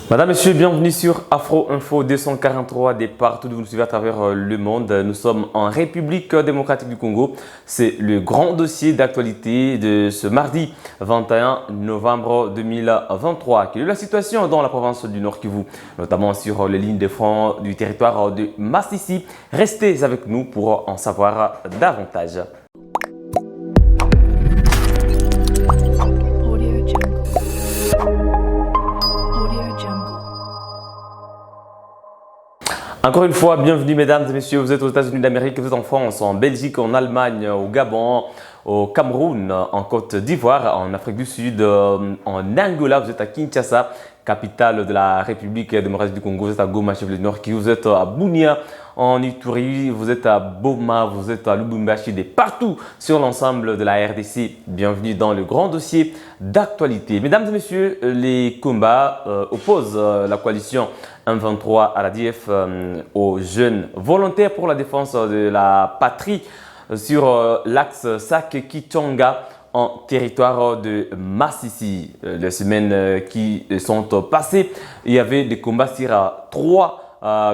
Madame, Monsieur, bienvenue sur Afro Info 243 des partout où vous nous suivez à travers le monde. Nous sommes en République démocratique du Congo. C'est le grand dossier d'actualité de ce mardi 21 novembre 2023. Quelle est la situation dans la province du Nord Kivu, notamment sur les lignes de front du territoire de Masisi? Restez avec nous pour en savoir davantage. Encore une fois, bienvenue mesdames et messieurs, vous êtes aux États-Unis d'Amérique, vous êtes en France, en Belgique, en Allemagne, au Gabon, au Cameroun, en Côte d'Ivoire, en Afrique du Sud, en Angola, vous êtes à Kinshasa, capitale de la République démocratique du Congo, vous êtes à Goma, chef du Nord Kivu, vous êtes à Bunia, en Ituri, vous êtes à Boma, vous êtes à Lubumbashi, et partout sur l'ensemble de la RDC. Bienvenue dans le grand dossier d'actualité. Mesdames et messieurs, les combats opposent la coalition M23 à l'ADF aux jeunes volontaires pour la défense de la patrie sur l'axe Sake-Kichanga en territoire de Masisi. Les semaines qui sont passées, il y avait des combats sur trois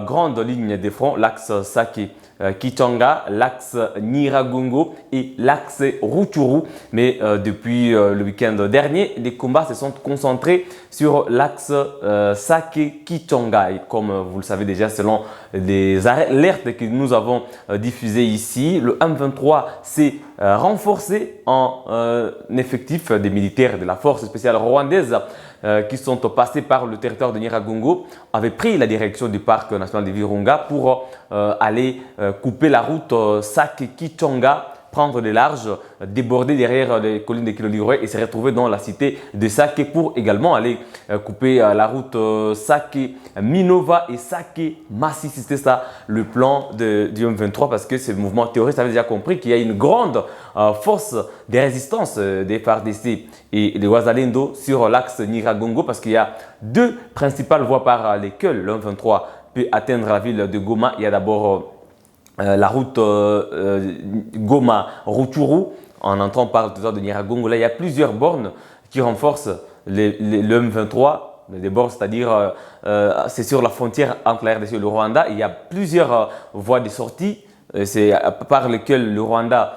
grandes lignes de front, l'axe Sake-Kichanga, l'axe Nyiragongo et l'axe Rutshuru. Mais depuis le week-end dernier, les combats se sont concentrés sur l'axe Sake-Kichanga. Et comme vous le savez déjà, selon les alertes que nous avons diffusées ici, le M23 s'est renforcé en effectif des militaires de la force spéciale rwandaise qui sont passés par le territoire de Nyiragongo, avaient pris la direction du parc national de Virunga pour aller couper la route Sake-Kichanga, prendre des larges, déborder derrière les collines de Kilolirwe et se retrouver dans la cité de Sake pour également aller couper la route Sake-Minova et Sake-Masisi. C'était ça le plan du M23 parce que ce mouvement terroriste avait déjà compris qu'il y a une grande force de résistance des FARDC et des Wazalendo sur l'axe Nyiragongo parce qu'il y a deux principales voies par lesquelles le M23 peut atteindre la ville de Goma. Il y a d'abord la route Goma-Rutshuru en entrant par le territoire de Nyiragongo. Là, il y a plusieurs bornes qui renforcent le M23. Les bornes, c'est-à-dire c'est sur la frontière entre la RDC et le Rwanda. Il y a plusieurs voies de sortie. C'est par lesquelles le Rwanda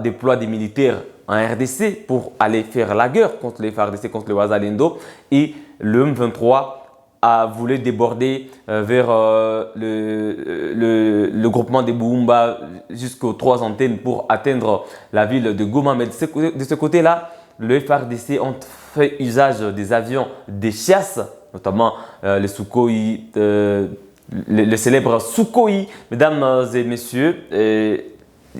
déploie des militaires en RDC pour aller faire la guerre contre les FARDC, contre les Wazalendo. Et le M23 a voulu déborder vers le groupement de Boumba jusqu'aux trois antennes pour atteindre la ville de Goma. Mais de ce côté-là, le FARDC ont fait usage des avions de chasse, notamment les Sukhoi, le célèbre Sukhoi, mesdames et messieurs.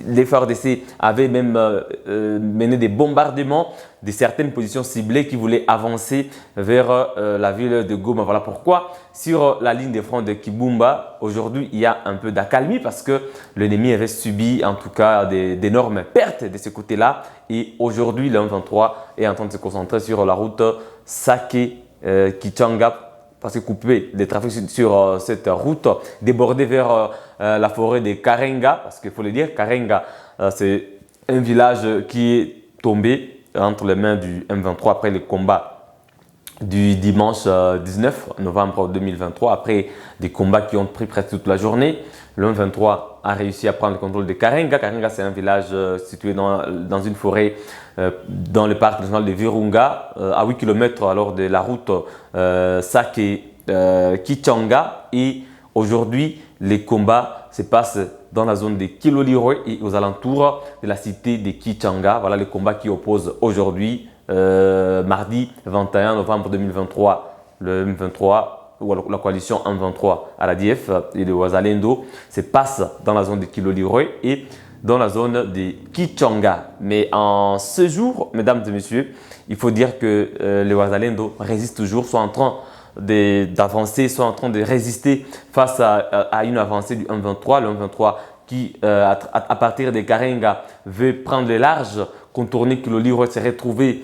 Les FARDC avaient même mené des bombardements de certaines positions ciblées qui voulaient avancer vers la ville de Goma. Voilà pourquoi sur la ligne de front de Kibumba, aujourd'hui, il y a un peu d'accalmie parce que l'ennemi avait subi en tout cas d'énormes pertes de ce côté-là. Et aujourd'hui, le M23 est en train de se concentrer sur la route Sake-Kichanga parce que couper les trafics sur cette route, déborder vers la forêt de Karenga, parce qu'il faut le dire, Karenga, c'est un village qui est tombé entre les mains du M23 après le combat du dimanche 19 novembre 2023, après des combats qui ont pris presque toute la journée. Le M23 a réussi à prendre le contrôle de Karenga. Karenga, c'est un village situé dans une forêt dans le parc national de Virunga, à 8 km alors de la route Sake-Kichanga. Et aujourd'hui, les combats se passent dans la zone de Kilolirwe et aux alentours de la cité de Kichanga. Voilà les combats qui opposent aujourd'hui, mardi 21 novembre 2023, le M23 ou la coalition M23 à l'ADF et le Wazalendo se passe dans la zone de Kilolirwe et dans la zone de Kichanga. Mais en ce jour, mesdames et messieurs, il faut dire que les Wazalendo résistent toujours, sont en train d'avancer, sont en train de résister face à une avancée du M23. Le M23 qui, à partir de Karenga, veut prendre les larges, contourner Kilolirwe, se retrouver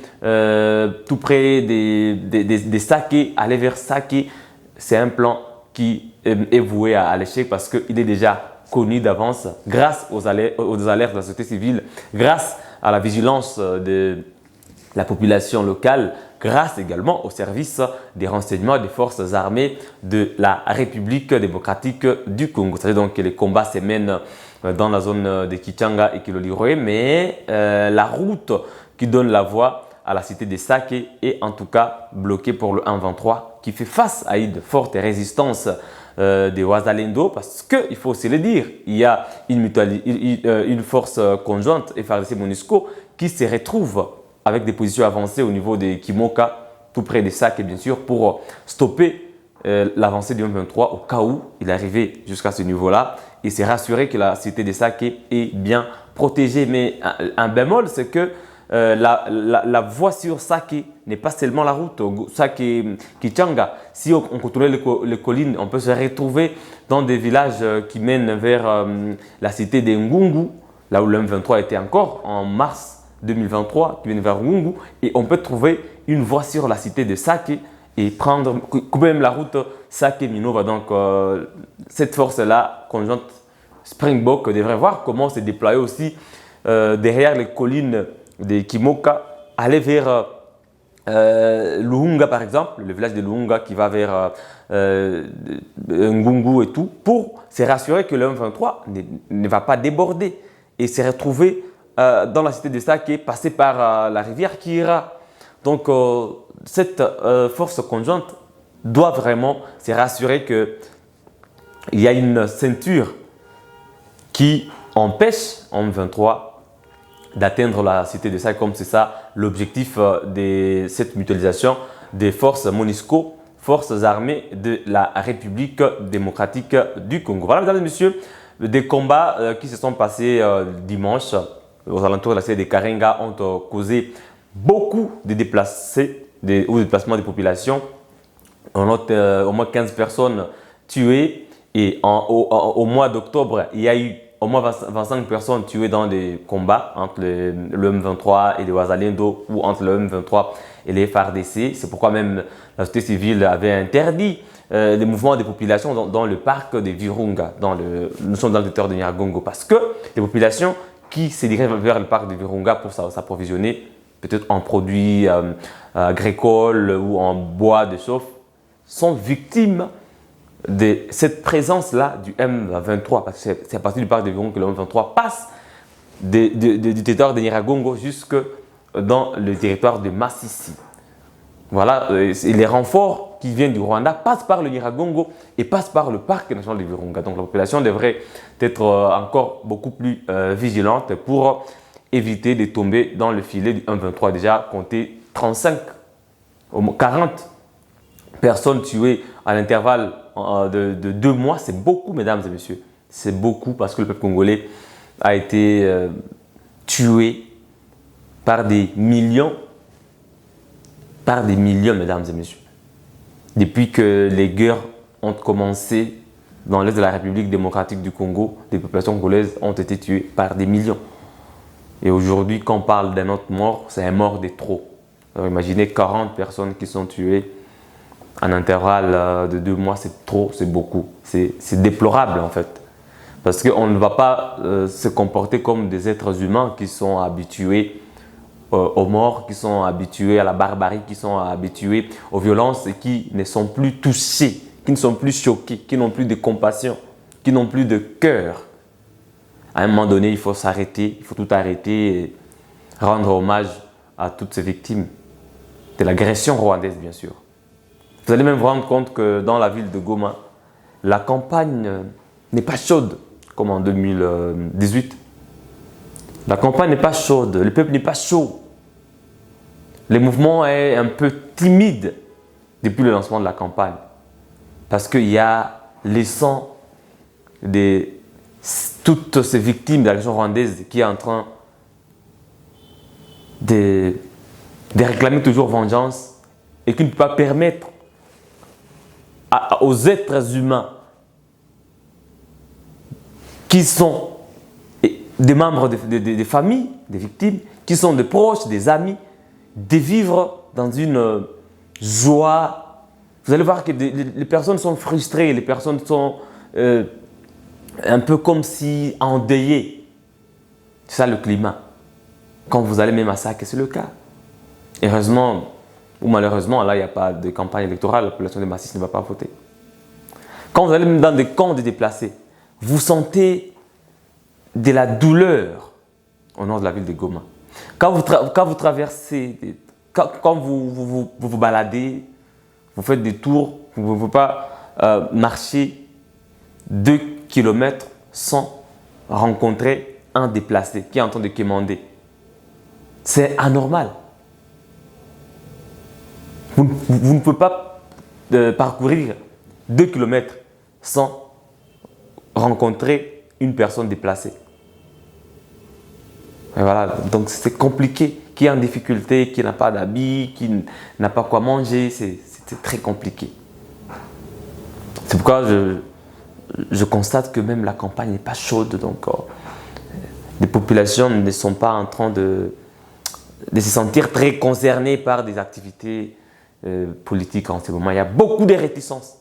tout près des Sake, aller vers Sake. C'est un plan qui est voué à l'échec parce qu'il est déjà connu d'avance grâce aux alertes de la société civile, grâce à la vigilance de la population locale grâce également au service des renseignements des forces armées de la République démocratique du Congo. C'est-à-dire donc que les combats se mènent dans la zone de Kichanga et Kiloliroé, mais la route qui donne la voie à la cité de Sake est en tout cas bloquée pour le 1-23 qui fait face à une forte résistance des Wazalendo parce qu'il faut aussi le dire, il y a une force conjointe FARDC-MONUSCO qui se retrouve avec des positions avancées au niveau de Kimoka, tout près de Sake bien sûr, pour stopper l'avancée du M23 au cas où il arrivait jusqu'à ce niveau-là et c'est rassurer que la cité de Sake est bien protégée. Mais un bémol, c'est que la voie sur Sake n'est pas seulement la route Sake-Kichanga. Si on contrôlait les collines, on peut se retrouver dans des villages qui mènent vers la cité de Ngungu, là où le M23 était encore en mars 2023, qui mène vers Ngungu, et on peut trouver une voie sur la cité de Sake et couper même la route Sake-Minova. Donc cette force-là, conjointe Springbok, devrait voir comment se déployer aussi derrière les collines de Kimoka, aller vers Luhunga par exemple, le village de Luhunga qui va vers Ngungu et tout, pour se rassurer que le M23 ne va pas déborder et se retrouver dans la cité de Sake, passer par la rivière Kira. Donc cette force conjointe doit vraiment se rassurer qu'il y a une ceinture qui empêche M23 d'atteindre la cité de Sake, comme c'est ça l'objectif de cette mutualisation des forces MONUSCO, forces armées de la République démocratique du Congo. Voilà, mesdames et messieurs, des combats qui se sont passés dimanche aux alentours de la cité de Karenga ont causé beaucoup de déplacements des populations. On note au moins 15 personnes tuées et au mois d'octobre, il y a eu au moins 25 personnes tuées dans des combats entre le M23 et les Wazalendo ou entre le M23 et les FARDC. C'est pourquoi même la société civile avait interdit les mouvements des populations dans le parc de Virunga. Nous sommes dans le territoire de Nyiragongo parce que les populations qui se dirigent vers le parc de Virunga pour s'approvisionner peut-être en produits agricoles ou en bois de chauffe sont victimes de cette présence-là du M23, parce que c'est à partir du parc de Virunga que le M23 passe du territoire de Nyiragongo jusque dans le territoire de Massissi. Voilà, et les renforts qui viennent du Rwanda passent par le Nyiragongo et passent par le parc national de Virunga. Donc la population devrait être encore beaucoup plus vigilante pour éviter de tomber dans le filet du M23. Déjà compté 35, 40 personnes tuées à l'intervalle de 2 mois, c'est beaucoup, mesdames et messieurs. C'est beaucoup parce que le peuple congolais a été tué par des millions, mesdames et messieurs. Depuis que les guerres ont commencé dans l'est de la République démocratique du Congo, les populations congolaises ont été tuées par des millions. Et aujourd'hui, quand on parle d'un autre mort, c'est un mort de trop. Alors imaginez 40 personnes qui sont tuées en intervalle de 2 mois, c'est trop, c'est beaucoup. C'est déplorable en fait. Parce qu'on ne va pas se comporter comme des êtres humains qui sont habitués aux morts, qui sont habitués à la barbarie, qui sont habitués aux violences et qui ne sont plus touchés, qui ne sont plus choqués, qui n'ont plus de compassion, qui n'ont plus de cœur. À un moment donné, il faut s'arrêter, il faut tout arrêter et rendre hommage à toutes ces victimes de l'agression rwandaise, bien sûr. Vous allez même vous rendre compte que dans la ville de Goma, la campagne n'est pas chaude comme en 2018. La campagne n'est pas chaude, le peuple n'est pas chaud. Le mouvement est un peu timide depuis le lancement de la campagne. Parce qu'il y a les sangs de toutes ces victimes de l'agression rwandaise qui est en train de réclamer toujours vengeance et qui ne peut pas permettre aux êtres humains qui sont des membres des familles, des victimes, qui sont des proches, des amis, de vivre dans une joie. Vous allez voir que les personnes sont frustrées, les personnes sont un peu comme si endeuillées. C'est ça le climat. Quand vous allez même à Sake, c'est le cas. Heureusement, où malheureusement, là, il n'y a pas de campagne électorale, la population de Massis ne va pas voter. Quand vous allez dans des camps de déplacés, vous sentez de la douleur au nord de la ville de Goma. Quand vous traversez, quand vous baladez, vous faites des tours, vous ne pouvez pas marcher 2 kilomètres sans rencontrer un déplacé qui est en train de quémander. C'est anormal. Vous ne pouvez pas parcourir 2 kilomètres sans rencontrer une personne déplacée. Et voilà, donc c'est compliqué. Qui est en difficulté, qui n'a pas d'habits, qui n'a pas quoi manger, c'est très compliqué. C'est pourquoi je constate que même la campagne n'est pas chaude. Donc, les populations ne sont pas en train de se sentir très concernées par des activités politiques en ce moment. Il y a beaucoup de réticences.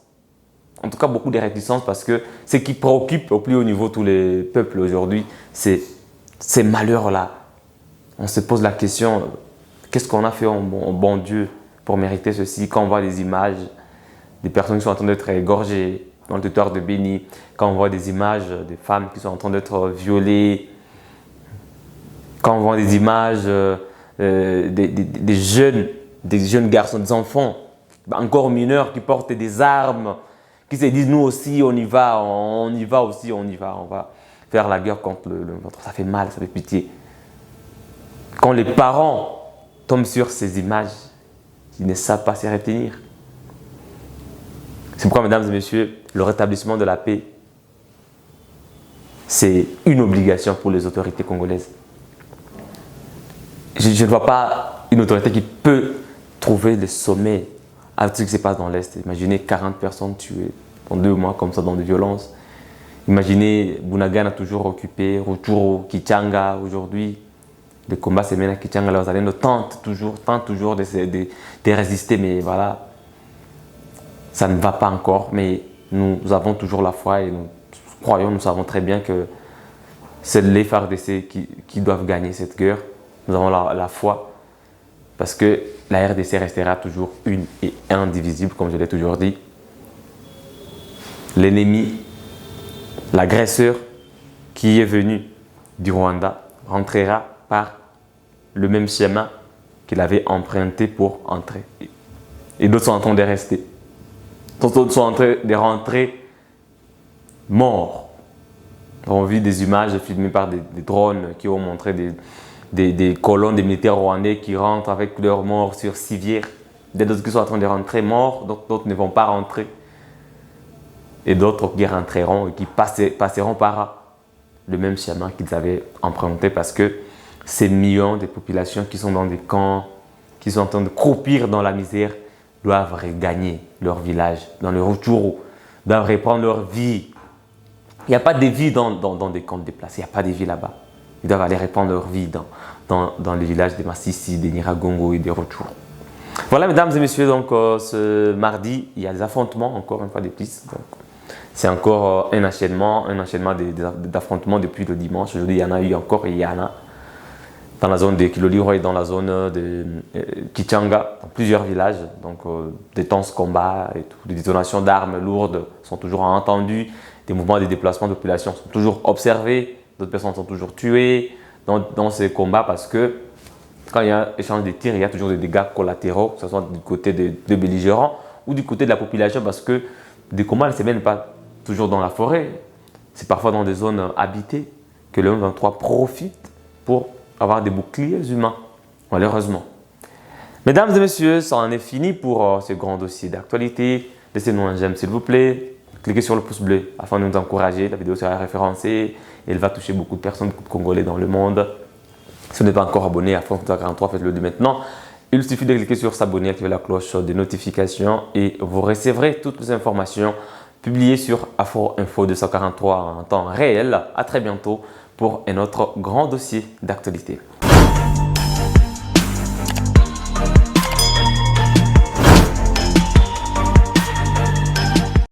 En tout cas, beaucoup de réticences parce que ce qui préoccupe au plus haut niveau tous les peuples aujourd'hui, c'est ces malheurs-là. On se pose la question, qu'est-ce qu'on a fait au bon Dieu pour mériter ceci? Quand on voit des images des personnes qui sont en train d'être égorgées dans le territoire de Béni, quand on voit des images des femmes qui sont en train d'être violées, quand on voit des images des jeunes garçons, des enfants encore mineurs qui portent des armes, qui se disent nous aussi on y va aussi, on va faire la guerre contre le vôtre. Ça fait mal, ça fait pitié. Quand les parents tombent sur ces images, ils ne savent pas s'y retenir. C'est pourquoi, mesdames et messieurs, le rétablissement de la paix, c'est une obligation pour les autorités congolaises. Je ne vois pas une autorité qui peut trouver le sommet avec ce qui se passe dans l'Est. Imaginez 40 personnes tuées en 2 mois comme ça dans des violences. Imaginez Bunagana toujours occupé, Rutshuru, Kichanga aujourd'hui. Le combat se mène à Kichanga, les Wazalendo tentent toujours de résister, mais voilà, ça ne va pas encore. Mais nous avons toujours la foi et nous croyons, nous savons très bien que c'est les FARDC qui doivent gagner cette guerre. Nous avons la foi parce que la RDC restera toujours une et indivisible, comme je l'ai toujours dit. L'ennemi, l'agresseur qui est venu du Rwanda rentrera par le même schéma qu'il avait emprunté pour entrer. Et d'autres sont en train de rester. D'autres sont en train de rentrer morts. On vit des images filmées par des drones qui ont montré des colonnes des militaires rwandais qui rentrent avec leurs morts sur civière. D'autres qui sont en train de rentrer morts, d'autres ne vont pas rentrer. Et d'autres qui rentreront et qui passeront par le même schéma qu'ils avaient emprunté parce que ces millions de populations qui sont dans des camps, qui sont en train de croupir dans la misère, doivent regagner leur village, dans le Rutshuru, doivent reprendre leur vie. Il n'y a pas de vie dans des camps déplacés, il n'y a pas de vie là-bas. Ils doivent aller reprendre leur vie dans les villages de Masisi, de Nyiragongo et de Rutshuru. Voilà, mesdames et messieurs, donc ce mardi, il y a des affrontements, encore une fois des pistes. C'est encore un enchaînement d'affrontements depuis le dimanche. Aujourd'hui, il y en a eu encore et il y en a dans la zone de Kiloliro et dans la zone de Kichanga, dans plusieurs villages. Donc, des tenses combats et tout. Des détonations d'armes lourdes sont toujours entendues. Des mouvements de déplacement de population sont toujours observés. D'autres personnes sont toujours tuées dans ces combats parce que quand il y a un échange de tirs, il y a toujours des dégâts collatéraux, que ce soit du côté des belligérants ou du côté de la population parce que des combats ne se mènent pas toujours dans la forêt. C'est parfois dans des zones habitées que le M23 profite pour avoir des boucliers humains, malheureusement. Mesdames et messieurs, ça en est fini pour ce grand dossier d'actualité. Laissez-nous un j'aime s'il vous plaît. Cliquez sur le pouce bleu afin de nous encourager. La vidéo sera référencée et elle va toucher beaucoup de personnes, beaucoup de Congolais dans le monde. Si vous n'êtes pas encore abonné à France 43, faites-le dès maintenant. Il suffit de cliquer sur s'abonner, activer la cloche des notifications et vous recevrez toutes les informations publiées sur Afro Info 243 en temps réel. À très bientôt pour un autre grand dossier d'actualité.